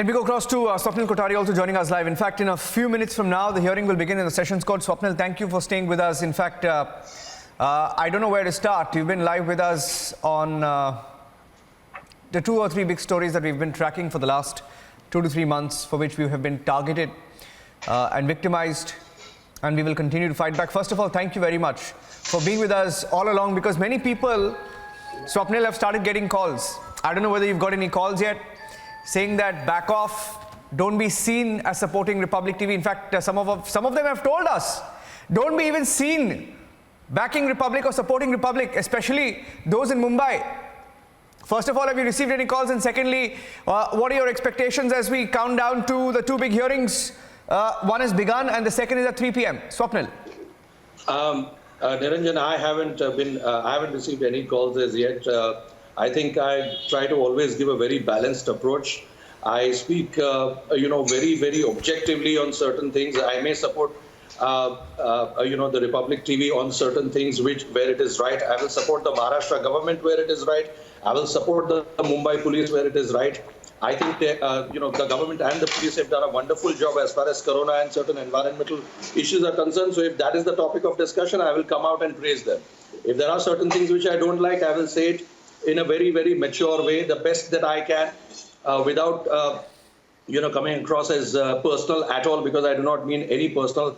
Let me go across to Swapnil Kothari also joining us live. In fact, in a few minutes from now, the hearing will begin in the Sessions Court. Swapnil, thank you for staying with us. In fact, I don't know where to start. You've been live with us on the 2 or 3 big stories that we've been tracking for the last 2 to 3 months, for which we have been targeted and victimized, and we will continue to fight back. First of all, thank you very much for being with us all along, because many people, Swapnil, have started getting calls. I don't know whether you've got any calls yet, saying that back off, don't be seen as supporting Republic TV. In fact, some of them have told us, don't be even seen backing Republic or supporting Republic, especially those in Mumbai. First of all, have you received any calls? And secondly, what are your expectations as we count down to the 2 big hearings? One has begun and the second is at 3 p.m. Swapnil. Niranjan, I haven't received any calls as yet. I think I try to always give a very balanced approach. I speak, very, very objectively on certain things. I may support, the Republic TV on certain things where it is right. I will support the Maharashtra government where it is right. I will support the Mumbai police where it is right. I think the government and the police have done a wonderful job as far as Corona and certain environmental issues are concerned. So if that is the topic of discussion, I will come out and praise them. If there are certain things which I don't like, I will say it in a very, very mature way, the best that I can, without, coming across as personal at all, because I do not mean any personal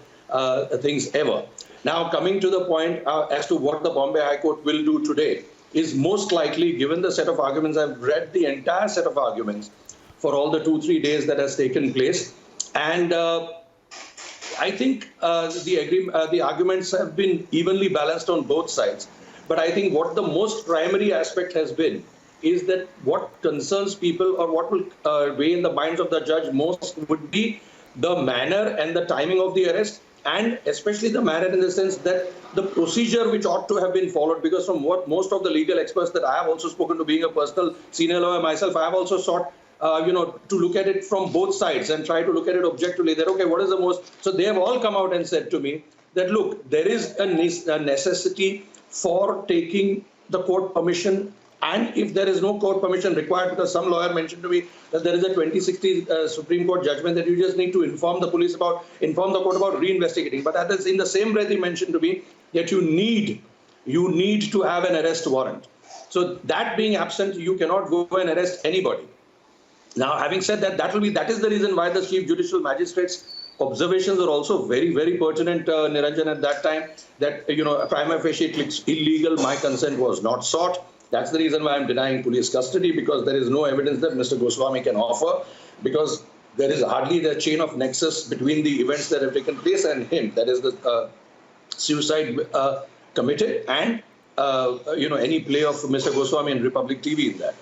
things ever. Now, coming to the point as to what the Bombay High Court will do today is most likely, given the set of arguments, I've read the entire set of arguments for all the 2-3 days that has taken place. And I think the arguments have been evenly balanced on both sides. But I think what the most primary aspect has been is that what concerns people, or what will weigh in the minds of the judge most, would be the manner and the timing of the arrest, and especially the manner in the sense that the procedure which ought to have been followed. Because from what most of the legal experts that I have also spoken to, being a personal senior lawyer myself, I have also sought to look at it from both sides and try to look at it objectively, that okay, what is the most. So they have all come out and said to me that look, there is a necessity for taking the court permission, and if there is no court permission required, because some lawyer mentioned to me that there is a 2060 Supreme Court judgment that you just need to inform the court about reinvestigating. But in the same breath, he mentioned to me that you need to have an arrest warrant. So that being absent, you cannot go and arrest anybody. Now, having said that, that is the reason why the Chief Judicial Magistrate's observations are also very, very pertinent, Niranjan, at that time, that, prima facie it looks illegal, my consent was not sought. That's the reason why I'm denying police custody, because there is no evidence that Mr. Goswami can offer, because there is hardly the chain of nexus between the events that have taken place and him, that is the suicide committed, and, any play of Mr. Goswami and Republic TV in that.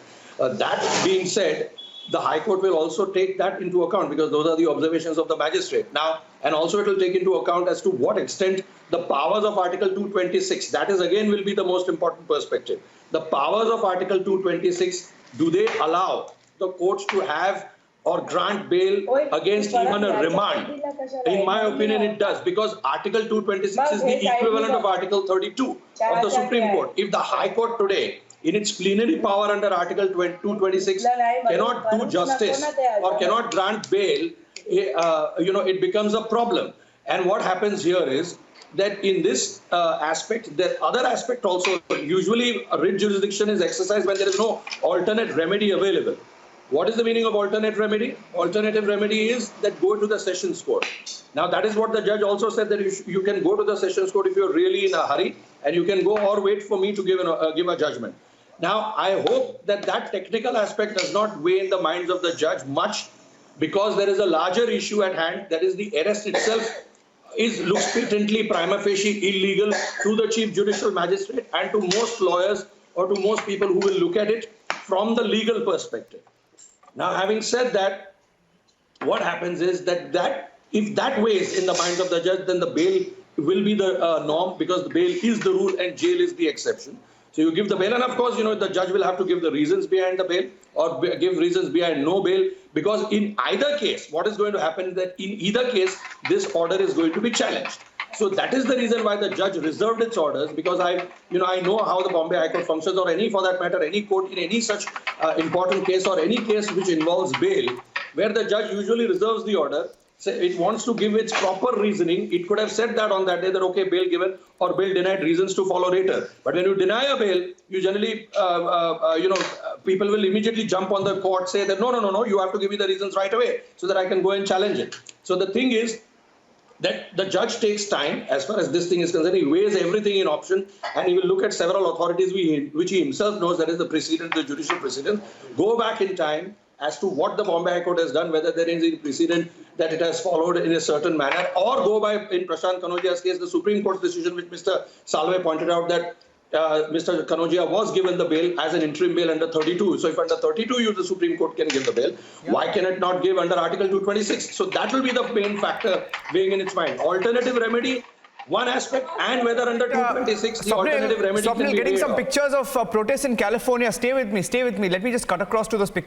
That being said, the High Court will also take that into account, because those are the observations of the magistrate. Now, and also it will take into account as to what extent the powers of Article 226, that is again will be the most important perspective. The powers of Article 226, do they allow the courts to have or grant bail against even a remand? In my opinion, it does, because Article 226 is the equivalent of Article 32 of the Supreme Court. If the High Court today, in its plenary power under Article 226, cannot do justice or cannot grant bail, it becomes a problem. And what happens here is that in this aspect, the other aspect also, usually a writ jurisdiction is exercised when there is no alternate remedy available. What is the meaning of alternate remedy? Alternative remedy is that go to the Sessions Court. Now, that is what the judge also said, that you can go to the Sessions Court if you're really in a hurry, and you can go or wait for me to give a judgment. Now, I hope that technical aspect does not weigh in the minds of the judge much, because there is a larger issue at hand, that is the arrest itself looks patently prima facie illegal to the Chief Judicial Magistrate and to most lawyers or to most people who will look at it from the legal perspective. Now, having said that, what happens is that if that weighs in the minds of the judge, then the bail will be the norm, because the bail is the rule and jail is the exception. So you give the bail, and of course, the judge will have to give the reasons behind the bail, or give reasons behind no bail, because in either case, what is going to happen is that in either case, this order is going to be challenged. So that is the reason why the judge reserved its orders, because I know how the Bombay High Court functions, or any, for that matter, any court in any such important case or any case which involves bail. where the judge usually reserves the order, say it wants to give its proper reasoning, it could have said that on that day that, okay, bail given or bail denied, reasons to follow later. But when you deny a bail, you generally, people will immediately jump on the court, say that, no, you have to give me the reasons right away so that I can go and challenge it. So the thing is, that the judge takes time as far as this thing is concerned. He weighs everything in option and he will look at several authorities which he himself knows, that is the precedent, the judicial precedent, go back in time as to what the Bombay High Court has done, whether there is a precedent that it has followed in a certain manner, or go by, in Prashant Kanojia's case, the Supreme Court's decision, which Mr. Salve pointed out, that Mr. Kanojia was given the bail as an interim bail under 32. So if under 32 the Supreme Court can give the bail, why can it not give under Article 226? So that will be the main factor weighing in its mind. Alternative remedy, one aspect, and whether under 226 the alternative remedy can be getting weighed some off. pictures of protests in California. Stay with me. Let me just cut across to those pictures.